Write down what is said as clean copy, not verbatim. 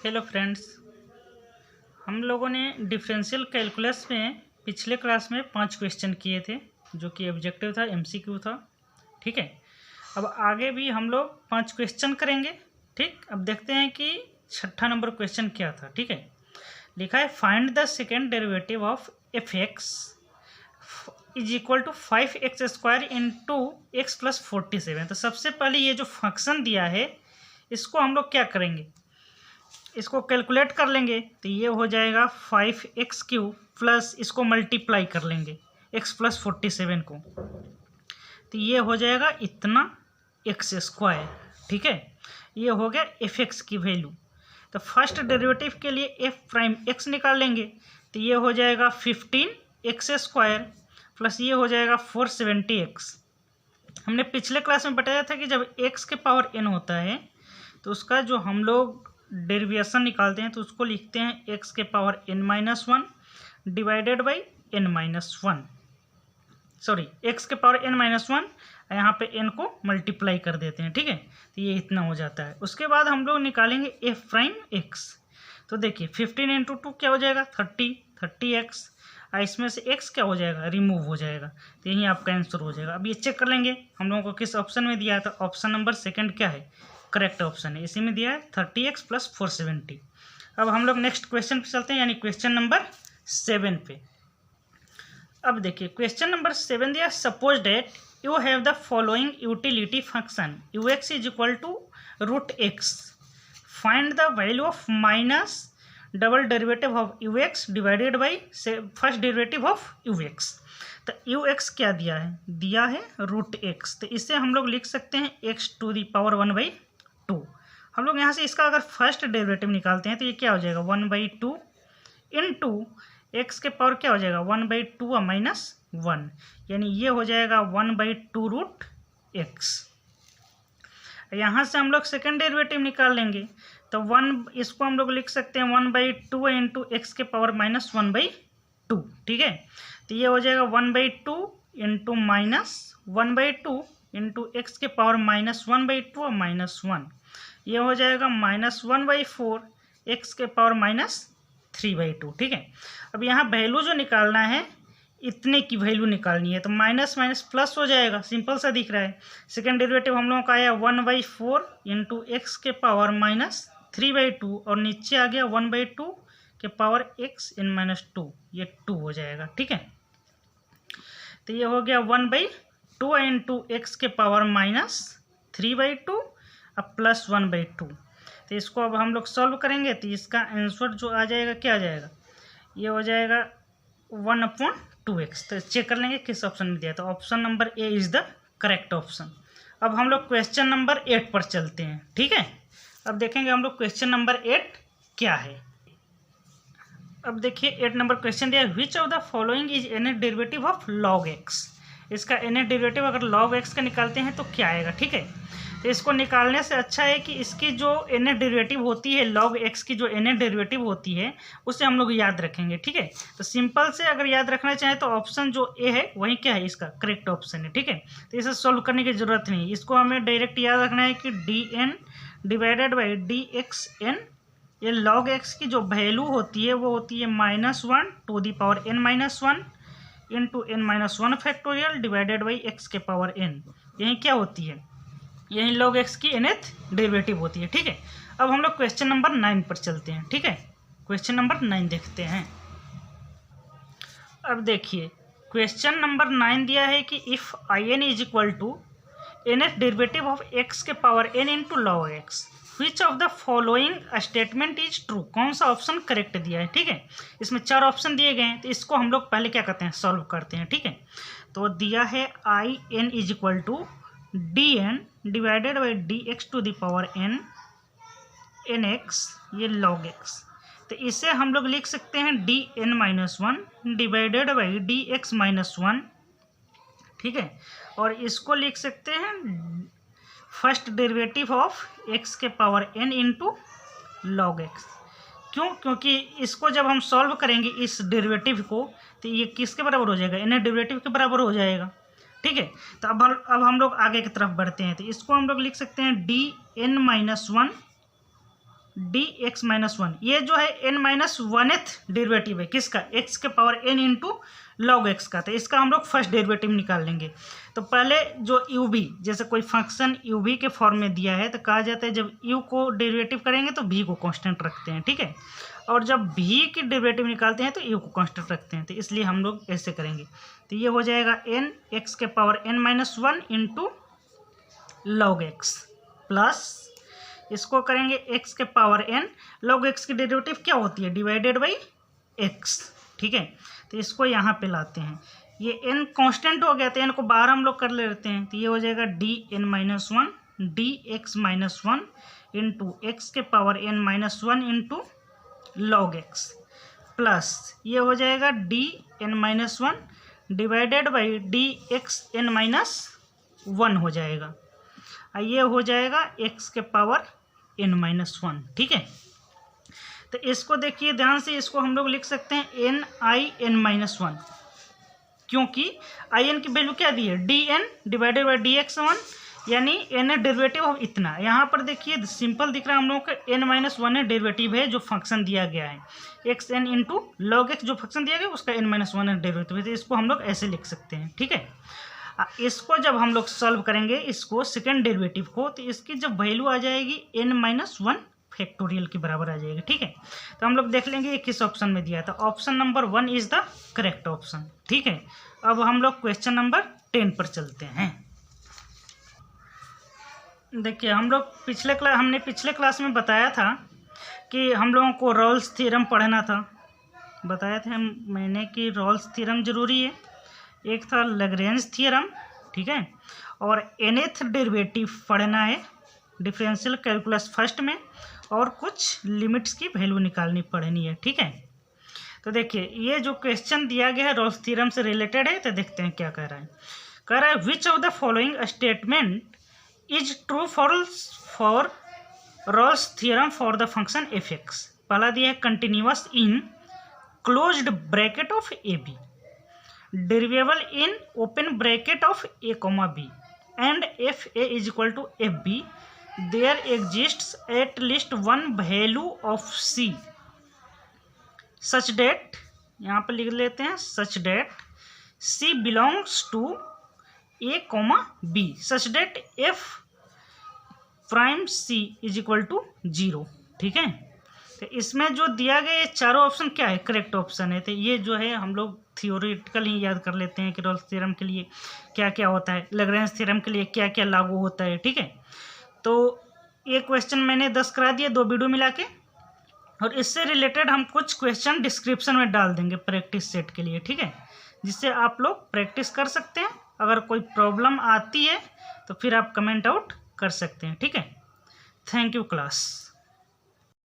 Hello friends, हम लोगों ने डिफरेंशियल कैलकुलस में पिछले क्लास में 5 क्वेश्चन किए थे जो कि ऑब्जेक्टिव था, एमसीक्यू था। ठीक है, अब आगे भी हम लोग 5 क्वेश्चन करेंगे। ठीक, अब देखते हैं कि 6ठा नंबर क्वेश्चन क्या था। ठीक है, लिखा है find the second derivative of f x is equal to 5x² into x plus 47। तो सबसे पहले ये जो फंक्शन दिया है इसको हम लोग क्या करेंगे, इसको कैलकुलेट कर लेंगे। तो ये हो जाएगा 5x³ प्लस इसको मल्टीप्लाई कर लेंगे x प्लस 47 को, तो ये हो जाएगा इतना x²। ठीक है, ये हो गया एफ एक्स की वैल्यू। तो फर्स्ट डेरिवेटिव के लिए एफ प्राइम एक्स निकाल लेंगे, तो ये हो जाएगा 15x² प्लस ये हो जाएगा 470x। हमने पिछले क्लास में बताया था कि जब x के पावर n होता है तो उसका जो हम लोग डेरिवेशन निकालते हैं तो उसको लिखते हैं x के power n-1 divided by n-1, sorry x के पावर n-1, यहाँ पे n को मल्टीप्लाई कर देते हैं। ठीक है, तो ये इतना हो जाता है। उसके बाद हम लोग निकालेंगे एफ प्राइम एक्स। तो देखिए 15 इंटू 2 क्या हो जाएगा 30x, इसमें से x क्या हो जाएगा, रिमूव हो जाएगा, तो यही आपका आंसर हो जाएगा। अब ये चेक कर लेंगे हम लोगों को किस ऑप्शन में दिया है। तो ऑप्शन नंबर सेकंड क्या है, करेक्ट ऑप्शन है, इसी में दिया है 30x प्लस 470। अब हम लोग नेक्स्ट क्वेश्चन पे चलते हैं, यानी क्वेश्चन नंबर 7 पे। अब देखिए क्वेश्चन नंबर 7 दिया, suppose that you have the following utility function ux is equal to √x, find the value of minus double derivative of ux divided by first derivative of ux। तो ux क्या दिया है, दिया है √x, तो इसे हम लोग लिख सकते हैं x⁴ हम लोग यहाँ से इसका अगर फर्स्ट डेरिवेटिव निकालते हैं तो ये क्या हो जाएगा 1/2 इंटू एक्स के पावर क्या हो जाएगा 1/2 माइनस 1, यानी ये हो जाएगा 1/2√x। यहाँ से हम लोग सेकेंड डेरिवेटिव निकाल लेंगे तो इसको हम लोग लिख सकते हैं 1/2 इंटू एक्स के पावर माइनस 1/2। ठीक है, तो ये हो जाएगा 1/2 इंटू माइनस 1/2 इंटू एक्स के पावर माइनस 1/2 माइनस 1, ये हो जाएगा -1/4 एक्स के पावर -3/2। ठीक है, अब यहाँ वैल्यू जो निकालना है इतने की वैल्यू निकालनी है, तो माइनस माइनस प्लस हो जाएगा, सिंपल सा दिख रहा है। सेकेंड डेरिवेटिव हम लोगों का आया 1/4 इंटू एक्स के पावर -3/2 और नीचे आ गया 1/2 के पावर x(n-2), ये 2 हो जाएगा। ठीक है, तो ये हो गया 1/2 इंटू एक्स के पावर -3/2 अब प्लस 1/2। तो इसको अब हम लोग सॉल्व करेंगे तो इसका आंसर जो आ जाएगा क्या आ जाएगा, ये हो जाएगा 1/2x। तो चेक कर लेंगे किस ऑप्शन में दिया, तो option number A is the correct option. अब हम लोग क्वेश्चन नंबर 8 पर चलते हैं। ठीक है, अब देखेंगे हम लोग क्वेश्चन नंबर 8 क्या है। अब देखिए 8 नंबर क्वेश्चन दिया, विच of the following is an derivative of log x। इसका एन डेरिवेटिव अगर log x का निकालते हैं तो क्या आएगा। ठीक है, तो इसको निकालने से अच्छा है कि इसकी जो एन डेरिवेटिव होती है log x की जो एन डेरिवेटिव होती है उसे हम लोग याद रखेंगे। ठीक है, तो सिंपल से अगर याद रखना चाहें तो ऑप्शन जो ए है वही क्या है, इसका करेक्ट ऑप्शन है। ठीक है, तो इसे सॉल्व करने की जरूरत नहीं, इसको हमें डायरेक्ट याद रखना है कि dn डिवाइडेड बाई dxn, ये log x की जो वैल्यू होती है वो होती है -1 to the power n-1 into n-1 factorial divided by x के पावर n, यही क्या होती है, यही log x की nth डेरिवेटिव होती है। ठीक है, अब हम लोग क्वेश्चन नंबर 9 पर चलते हैं। ठीक है, क्वेश्चन नंबर 9 देखते हैं। अब देखिए क्वेश्चन नंबर 9 दिया है कि if in is equal to nth derivative of x के power n into log x, which of the following statement is true. कौन सा ऑप्शन करेक्ट दिया है। ठीक है, इसमें 4 ऑप्शन दिए गए हैं, तो इसको हम लोग पहले क्या करते हैं, सॉल्व करते हैं। ठीक है, तो दिया है in is equal to dn divided by dx to the power n nx, ये log x। तो इसे हम लोग लिख सकते हैं dn-1 डिवाइडेड बाई dx-1। ठीक है, और इसको लिख सकते हैं फर्स्ट डेरिवेटिव ऑफ x के power n into log x। क्यों, क्योंकि इसको जब हम सॉल्व करेंगे इस डेरिवेटिव को तो ये किसके बराबर हो जाएगा, n डेरिवेटिव के बराबर हो जाएगा। ठीक है, तो अब हम लोग आगे की तरफ बढ़ते हैं, तो इसको हम लोग लिख सकते हैं dn-1 D X minus one, ये जो है n माइनस वनथ डेरिवेटिव है किसका, x के power n into log x का। तो इसका हम लोग फर्स्ट डेरिवेटिव निकाल लेंगे। तो पहले जो u v, जैसे कोई फंक्शन u v के फॉर्म में दिया है तो कहा जाता है जब u को डेरिवेटिव करेंगे तो v को कांस्टेंट रखते हैं, ठीक है, और जब v की डेरिवेटिव निकालते हैं तो u को कांस्टेंट रखते हैं। तो इसलिए हम लोग ऐसे करेंगे। तो ये हो जाएगा n x के power n minus one into log X plus इसको करेंगे x के पावर n, लॉग x की डेरिवेटिव क्या होती है, डिवाइडेड बाई x, ठीक है। तो इसको यहाँ पे लाते हैं, ये n कांस्टेंट हो गया तो n को बाहर हम लोग कर लेते हैं। तो ये हो जाएगा D N minus one D X minus one into X के power n minus one into log X plus ये हो जाएगा D N minus one divided by D X N minus one हो जाएगा, ये हो जाएगा x के पावर n माइनस वन, ठीक है। तो इसको देखिए ध्यान से, इसको हम लोग लिख सकते हैं n I n minus one, क्योंकि आई एन की वैल्यू क्या दी है, D N divided by D X one, यानी एन है डेरिवेटिव ऑफ इतना। यहाँ पर देखिए सिंपल दिख रहा है हम लोगों का, n माइनस वन है डेरिवेटिव है जो फंक्शन दिया गया है, X N into log X जो फंक्शन दिया गया उसका n माइनस वन है डेरिवेटिव है। तो इसको हम लोग ऐसे लिख सकते हैं, ठीक है। इसको जब हम लोग सॉल्व करेंगे इसको सेकेंड डेरिवेटिव को, तो इसकी जब वैल्यू आ जाएगी n माइनस वन फैक्टोरियल के बराबर आ जाएगी, ठीक है। तो हम लोग देख लेंगे ये किस ऑप्शन में दिया था, option number 1 is the correct option, ठीक है। अब हम लोग क्वेश्चन नंबर 10 पर चलते हैं। देखिए हमने पिछले क्लास में बताया था कि हम लोगों को रॉल्स थ्योरम पढ़ना था, बताया था मैंने कि रॉल्स थ्योरम जरूरी है, एक था लैग्रेंज थ्योरम, ठीक है, और nth डेरिवेटिव पढ़ना है डिफरेंशियल कैलकुलस फर्स्ट में, और कुछ लिमिट्स की वैल्यू निकालनी पड़नी है, ठीक है। तो देखिए ये जो क्वेश्चन दिया गया है रॉल्स थ्योरम से रिलेटेड है, तो देखते हैं क्या कह रहा है। Which of the following statement is true for Rolle's theorem for the function F X. पहला दिया है continuous in closed bracket of A B, derivable in open bracket of a, b and if a is equal to fb, there exists at least one value of c such that, यहाँ पर लिख लेते हैं such that c belongs to a, b such that f prime c is equal to 0, ठीक है। तो इसमें जो दिया गया ये चारों ऑप्शन क्या है, करेक्ट ऑप्शन है। तो ये जो है हम लोग थियोरेटिकल ही याद कर लेते हैं कि रॉल्स थ्योरम के लिए क्या क्या होता है, लैग्रेंज थ्योरम के लिए क्या क्या लागू होता है, ठीक है। तो ये क्वेश्चन मैंने 10 करा दिए 2 वीडियो मिला के, और इससे रिलेटेड हम कुछ क्वेश्चन डिस्क्रिप्शन में डाल देंगे प्रैक्टिस सेट के लिए, ठीक है, जिससे आप लोग प्रैक्टिस कर सकते हैं। अगर कोई प्रॉब्लम आती है तो फिर आप कमेंट आउट कर सकते हैं, ठीक है। Thank you class.